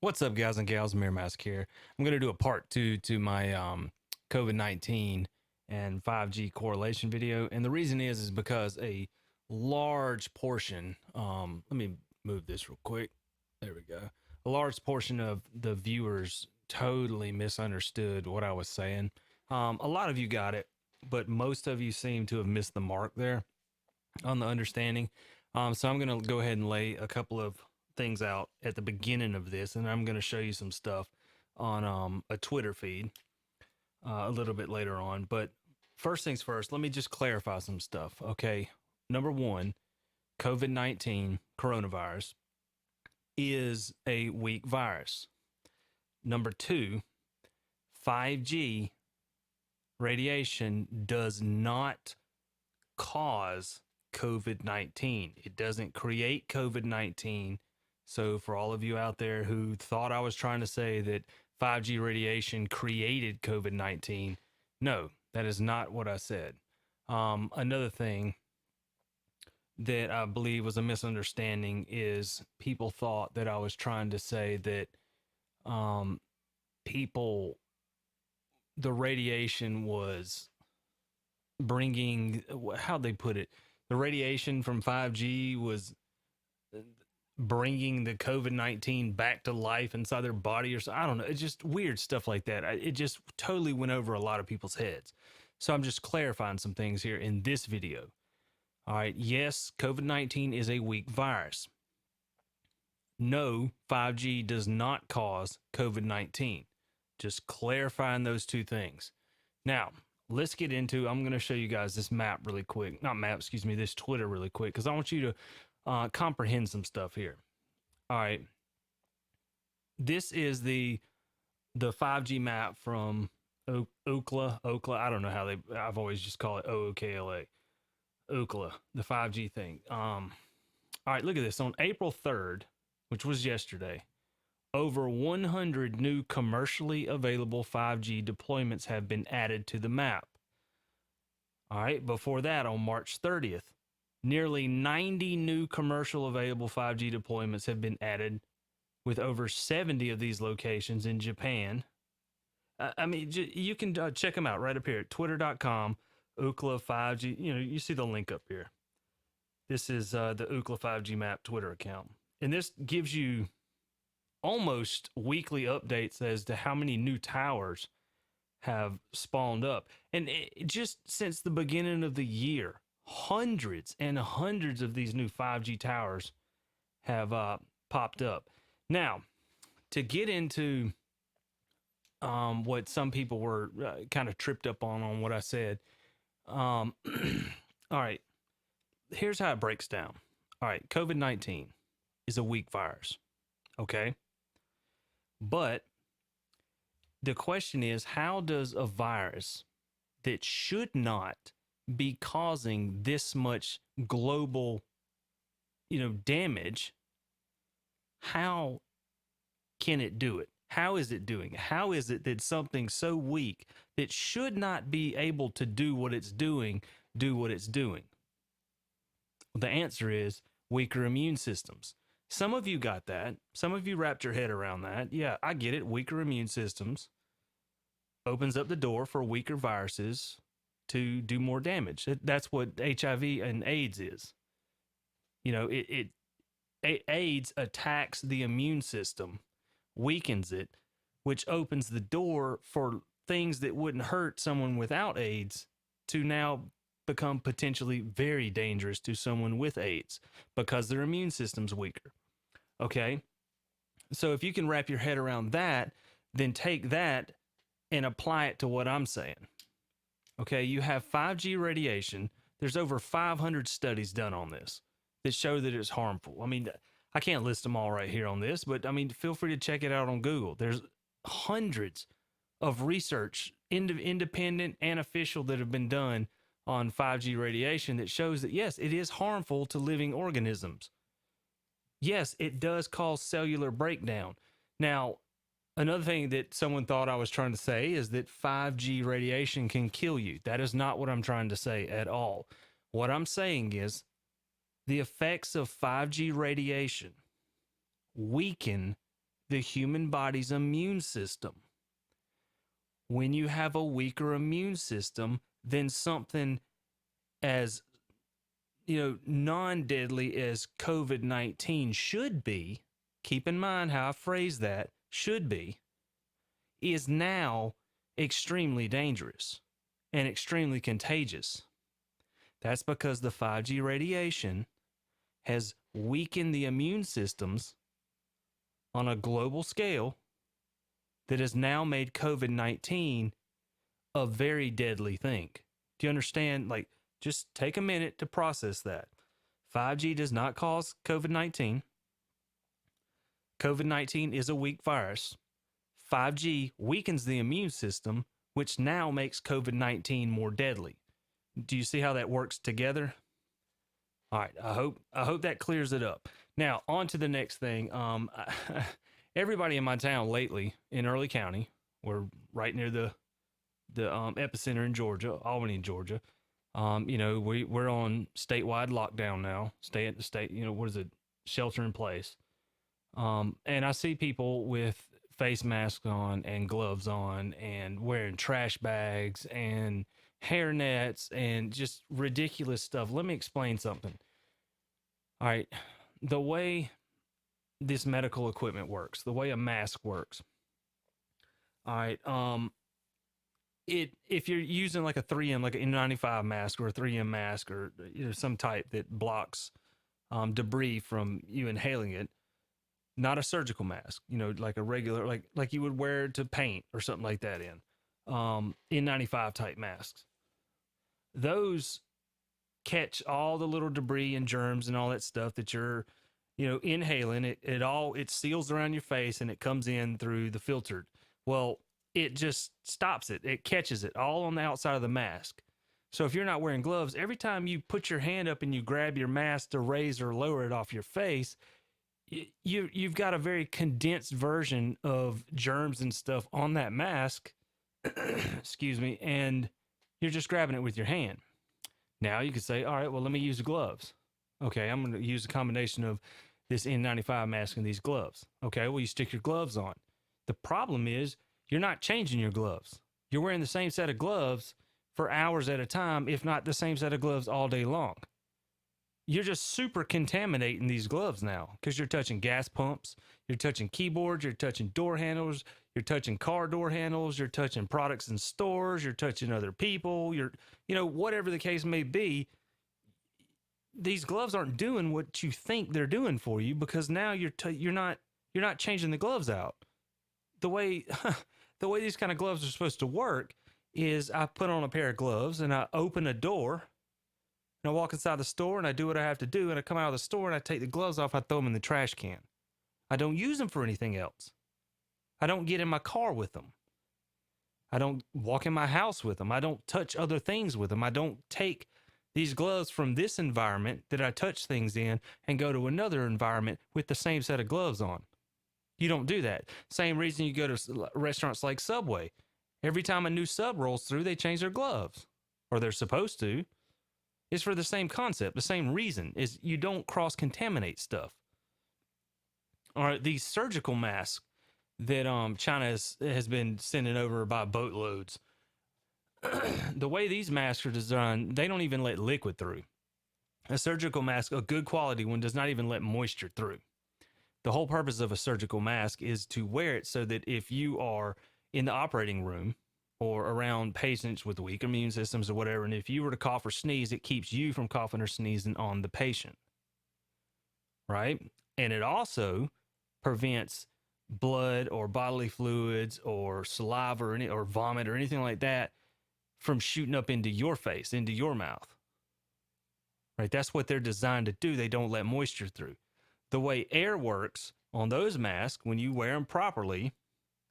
What's up, guys and gals? Mirror Mask here. I'm going to do a part two to my COVID-19 and 5G correlation video. And the reason is because a large portion, let me move this real quick. There we go. A large portion of the viewers totally misunderstood what I was saying. A lot of you got it, but most of you seem to have missed the mark there on the understanding. So I'm going to go ahead and lay a couple of things out at the beginning of this, and I'm going to show you some stuff on a Twitter feed a little bit later on. But first things first, let me just clarify some stuff. Okay. Number one, COVID-19 coronavirus is a weak virus. Number two, 5G radiation does not cause COVID-19. It doesn't create COVID-19. So for all of you out there who thought I was trying to say that 5G radiation created COVID-19, no, that is not what I said. Another thing that I believe was a misunderstanding is people thought that I was trying to say that the radiation was bringing, how'd they put it? The radiation from 5G was bringing the COVID-19 back to life inside their body, or so. I don't know. It's just weird stuff like that. It just totally went over a lot of people's heads. So I'm just clarifying some things here in this video. All right. Yes, COVID-19 is a weak virus. No, 5G does not cause COVID-19. Just clarifying those two things. Now, let's get into, I'm going to show you guys this map really quick. Not map, excuse me, this Twitter really quick, because I want you to comprehend some stuff here. All right. This is the 5G map from Ookla. I don't know how I've always just called it OOKLA. Ookla, the 5G thing. All right, look at this. On April 3rd, which was yesterday, over 100 new commercially available 5G deployments have been added to the map. All right, before that, on March 30th, nearly 90 new commercial available 5G deployments have been added, with over 70 of these locations in Japan. I mean, you can check them out right up here at twitter.com, Ookla 5G. You know, you see the link up here. This is the Ookla 5G map Twitter account. And this gives you almost weekly updates as to how many new towers have spawned up. And just since the beginning of the year, hundreds and hundreds of these new 5G towers have popped up. Now, to get into what some people were kind of tripped up on what I said. All right, here's how it breaks down. All right, COVID-19 is a weak virus, okay? But the question is, how does a virus that should not be causing this much global, damage, how can it do it? How is it doing it? How is it that something so weak that should not be able to do what it's doing, do what it's doing? The answer is weaker immune systems. Some of you got that. Some of you wrapped your head around that. Yeah, I get it. Weaker immune systems opens up the door for weaker viruses to do more damage. That's what HIV and AIDS is. AIDS attacks the immune system, weakens it, which opens the door for things that wouldn't hurt someone without AIDS to now become potentially very dangerous to someone with AIDS because their immune system's weaker. Okay? So if you can wrap your head around that, then take that and apply it to what I'm saying. Okay, you have 5G radiation. There's over 500 studies done on this that show that it's harmful. I mean, I can't list them all right here on this, but I mean, feel free to check it out on Google. There's hundreds of research, independent and official, that have been done on 5G radiation that shows that, yes, it is harmful to living organisms. Yes, it does cause cellular breakdown. Now, another thing that someone thought I was trying to say is that 5G radiation can kill you. That is not what I'm trying to say at all. What I'm saying is the effects of 5G radiation weaken the human body's immune system. When you have a weaker immune system, then something as non-deadly as COVID-19 should be, keep in mind how I phrase that, should be, is now extremely dangerous and extremely contagious. That's because the 5G radiation has weakened the immune systems on a global scale that has now made COVID-19 a very deadly thing. Do you understand? Like, just take a minute to process that. 5G does not cause COVID-19. COVID-19 is a weak virus. 5G weakens the immune system, which now makes COVID-19 more deadly. Do you see how that works together? All right, I hope that clears it up. Now, on to the next thing. Everybody in my town lately in Early County, we're right near the epicenter in Georgia, Albany, Georgia. We're on statewide lockdown now. Shelter in place. And I see people with face masks on and gloves on and wearing trash bags and hair nets and just ridiculous stuff. Let me explain something. All right. The way this medical equipment works, the way a mask works. All right. If you're using like a 3M, like an N95 mask or a 3M mask or some type that blocks debris from you inhaling it, not a surgical mask, like a regular, like you would wear to paint or something like that in N95 type masks. Those catch all the little debris and germs and all that stuff that you're, inhaling. It seals around your face and it comes in through the filtered. Well, it just stops it. It catches it all on the outside of the mask. So if you're not wearing gloves, every time you put your hand up and you grab your mask to raise or lower it off your face, you've got a very condensed version of germs and stuff on that mask. Excuse me. And you're just grabbing it with your hand. Now you could say, all right, well, let me use the gloves. Okay, I'm going to use a combination of this N95 mask and these gloves. Okay, well, you stick your gloves on. The problem is you're not changing your gloves. You're wearing the same set of gloves for hours at a time, if not the same set of gloves all day long. You're just super contaminating these gloves now because you're touching gas pumps, you're touching keyboards, you're touching door handles, you're touching car door handles, you're touching products in stores, you're touching other people, whatever the case may be. These gloves aren't doing what you think they're doing for you because now you're not changing the gloves out. The way these kind of gloves are supposed to work is I put on a pair of gloves and I open a door. And I walk inside the store and I do what I have to do. And I come out of the store and I take the gloves off. I throw them in the trash can. I don't use them for anything else. I don't get in my car with them. I don't walk in my house with them. I don't touch other things with them. I don't take these gloves from this environment that I touch things in and go to another environment with the same set of gloves on. You don't do that. Same reason you go to restaurants like Subway. Every time a new sub rolls through, they change their gloves. Or they're supposed to. It's for the same concept. The same reason is you don't cross-contaminate stuff. All right, these surgical masks that China has been sending over by boatloads. The way these masks are designed, they don't even let liquid through. A surgical mask, a good quality one, does not even let moisture through. The whole purpose of a surgical mask is to wear it so that if you are in the operating room or around patients with weak immune systems or whatever, and if you were to cough or sneeze, it keeps you from coughing or sneezing on the patient, right? And it also prevents blood or bodily fluids or saliva or vomit or anything like that from shooting up into your face, into your mouth, right? That's what they're designed to do. They don't let moisture through. The way air works on those masks, when you wear them properly,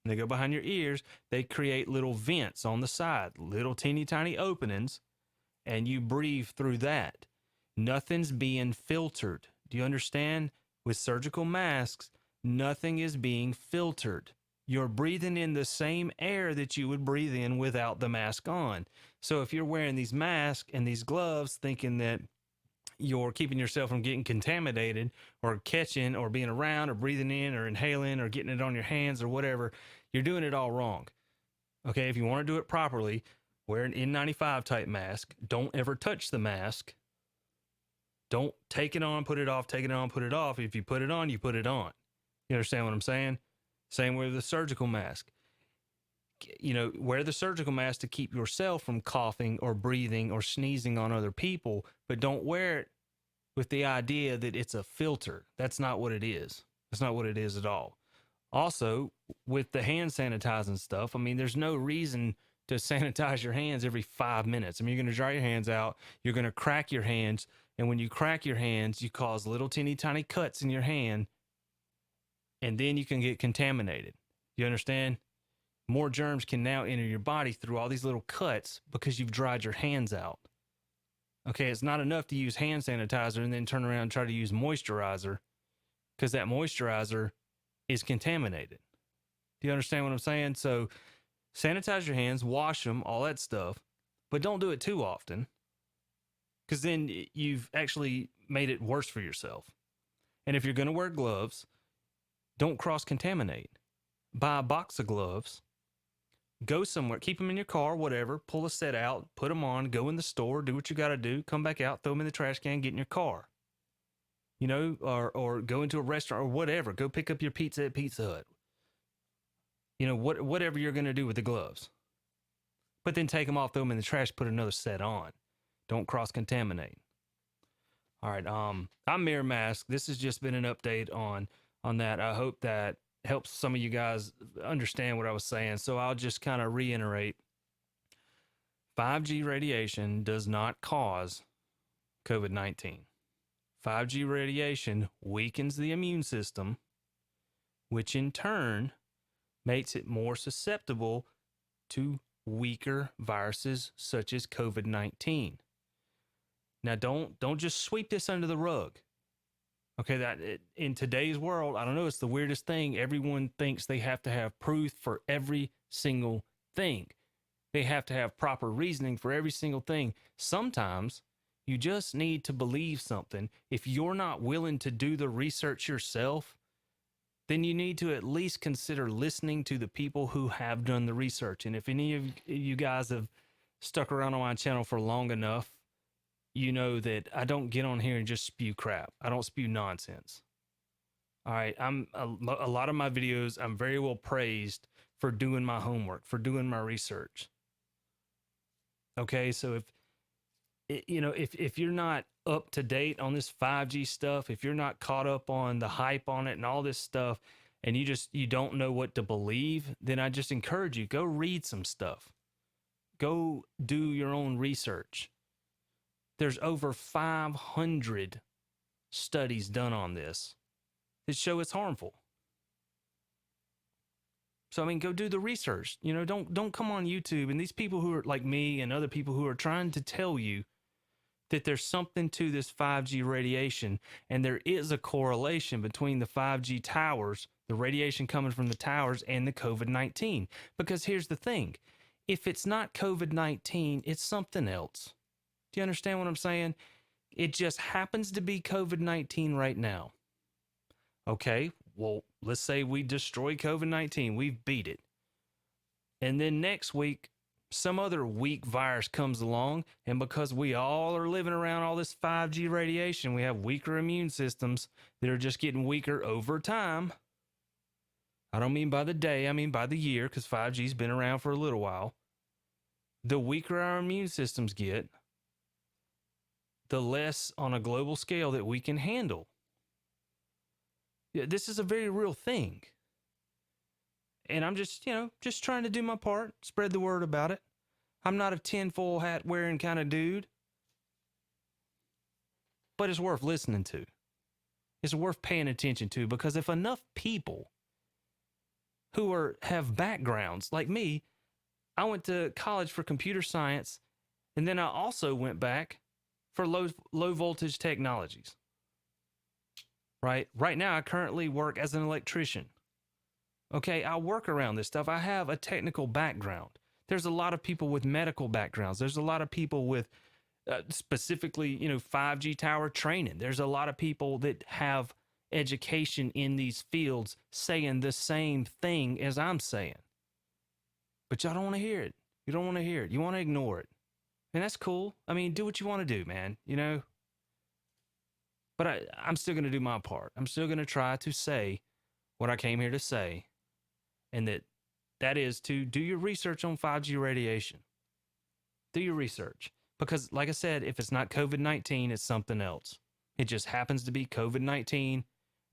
and they go behind your ears, they create little vents on the side, little teeny tiny openings, and you breathe through that. Nothing's being filtered. Do you understand? With surgical masks, nothing is being filtered. You're breathing in the same air that you would breathe in without the mask on. So if you're wearing these masks and these gloves thinking that, you're keeping yourself from getting contaminated or catching or being around or breathing in or inhaling or getting it on your hands or whatever, you're doing it all wrong. Okay, if you want to do it properly, wear an N95 type mask. Don't ever touch the mask. Don't take it on, put it off, take it on, put it off. If you put it on, you put it on. You understand what I'm saying? Same with the surgical mask. You know, wear the surgical mask to keep yourself from coughing or breathing or sneezing on other people, but don't wear it with the idea that it's a filter. That's not what it is. That's not what it is at all. Also, with the hand sanitizing stuff, I mean, there's no reason to sanitize your hands every 5 minutes. I mean, you're going to dry your hands out, you're going to crack your hands, and when you crack your hands, you cause little teeny tiny cuts in your hand, and then you can get contaminated. You understand? More germs can now enter your body through all these little cuts because you've dried your hands out. Okay, it's not enough to use hand sanitizer and then turn around and try to use moisturizer, because that moisturizer is contaminated. Do you understand what I'm saying? So sanitize your hands, wash them, all that stuff, but don't do it too often, because then you've actually made it worse for yourself. And if you're going to wear gloves, don't cross-contaminate. Buy a box of gloves, go somewhere, keep them in your car, whatever, pull a set out, put them on, go in the store, do what you got to do, come back out, throw them in the trash can, get in your car. You know, or go into a restaurant or whatever. Go pick up your pizza at Pizza Hut. You know, whatever you're going to do with the gloves. But then take them off, throw them in the trash, put another set on. Don't cross-contaminate. All right, I'm Mirror Mask. This has just been an update on that. I hope that helps some of you guys understand what I was saying. So I'll just kind of reiterate. 5G radiation does not cause COVID-19. 5G radiation weakens the immune system, which in turn makes it more susceptible to weaker viruses such as COVID-19. Now, don't just sweep this under the rug. Okay, in today's world, I don't know, it's the weirdest thing. Everyone thinks they have to have proof for every single thing. They have to have proper reasoning for every single thing. Sometimes you just need to believe something. If you're not willing to do the research yourself, then you need to at least consider listening to the people who have done the research. And if any of you guys have stuck around on my channel for long enough, you know that I don't get on here and just spew crap. I don't spew nonsense. All right, a lot of my videos, I'm very well praised for doing my homework, for doing my research. Okay, so if you're not up to date on this 5G stuff, if you're not caught up on the hype on it and all this stuff, and you don't know what to believe, then I just encourage you, go read some stuff. Go do your own research. There's over 500 studies done on this that show it's harmful. So, I mean, go do the research. You know, don't come on YouTube and these people who are like me and other people who are trying to tell you that there's something to this 5G radiation, and there is a correlation between the 5G towers, the radiation coming from the towers, and the COVID-19. Because here's the thing. If it's not COVID-19, it's something else. Do you understand what I'm saying? It just happens to be COVID-19 right now. Okay, well, let's say we destroy COVID-19. We've beat it. And then next week, some other weak virus comes along, and because we all are living around all this 5G radiation, we have weaker immune systems that are just getting weaker over time. I don't mean by the day, I mean by the year, because 5G's been around for a little while. The weaker our immune systems get, the less on a global scale that we can handle. Yeah, this is a very real thing. And I'm just trying to do my part, spread the word about it. I'm not a tinfoil hat wearing kind of dude. But it's worth listening to. It's worth paying attention to, because if enough people who have backgrounds like me, I went to college for computer science, and then I also went back for low voltage technologies. Right now, I currently work as an electrician. Okay, I work around this stuff. I have a technical background. There's a lot of people with medical backgrounds. There's a lot of people with specifically, 5G tower training. There's a lot of people that have education in these fields saying the same thing as I'm saying. But y'all don't want to hear it. You don't want to hear it. You want to ignore it. And that's cool. I mean, do what you want to do, man, But I'm still going to do my part. I'm still going to try to say what I came here to say. And that is to do your research on 5G radiation. Do your research. Because, like I said, if it's not COVID-19, it's something else. It just happens to be COVID-19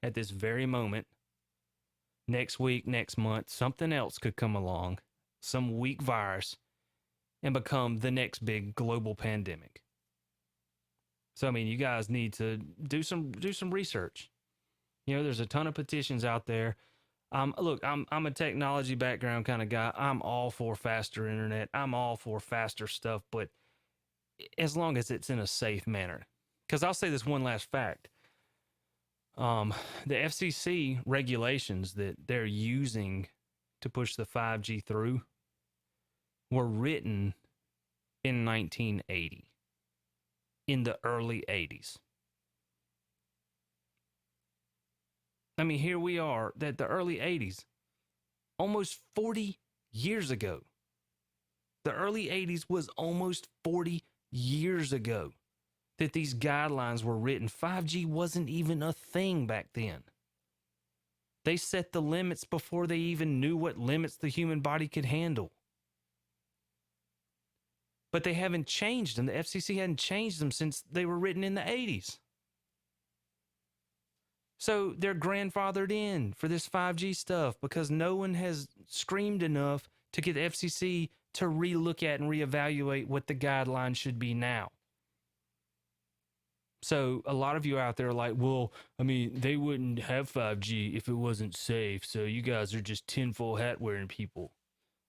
at this very moment. Next week, next month, something else could come along, some weak virus, and become the next big global pandemic. So, I mean, you guys need to do some research. There's a ton of petitions out there. Look, I'm a technology background kind of guy. I'm all for faster internet. I'm all for faster stuff, but as long as it's in a safe manner. Because I'll say this one last fact. The FCC regulations that they're using to push the 5G through were written in 1980, in the early 80s. I mean, here we are, that the early 80s, almost 40 years ago. The early 80s was almost 40 years ago that these guidelines were written. 5G wasn't even a thing back then. They set the limits before they even knew what limits the human body could handle. But they haven't changed them. The FCC hadn't changed them since they were written in the 80s. So they're grandfathered in for this 5G stuff because no one has screamed enough to get the FCC to relook at and reevaluate what the guidelines should be now. So a lot of you out there are like, well, I mean, they wouldn't have 5G if it wasn't safe. So you guys are just tinfoil hat wearing people.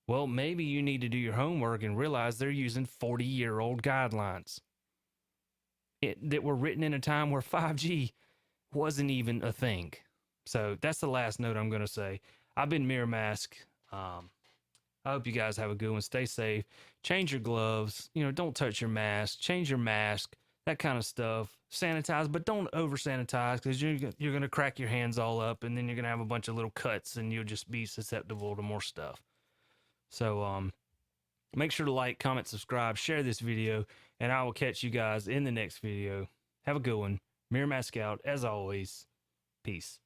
Well, maybe you need to do your homework and realize they're using 40-year-old guidelines that were written in a time where 5G wasn't even a thing. So that's the last note I'm going to say. I've been Mirror Mask. I hope you guys have a good one. Stay safe. Change your gloves. Don't touch your mask. Change your mask. That kind of stuff. Sanitize, but don't over sanitize because you're going to crack your hands all up and then you're going to have a bunch of little cuts and you'll just be susceptible to more stuff. So make sure to like, comment, subscribe, share this video, and I will catch you guys in the next video. Have a good one. Mirror Mask out, as always. Peace.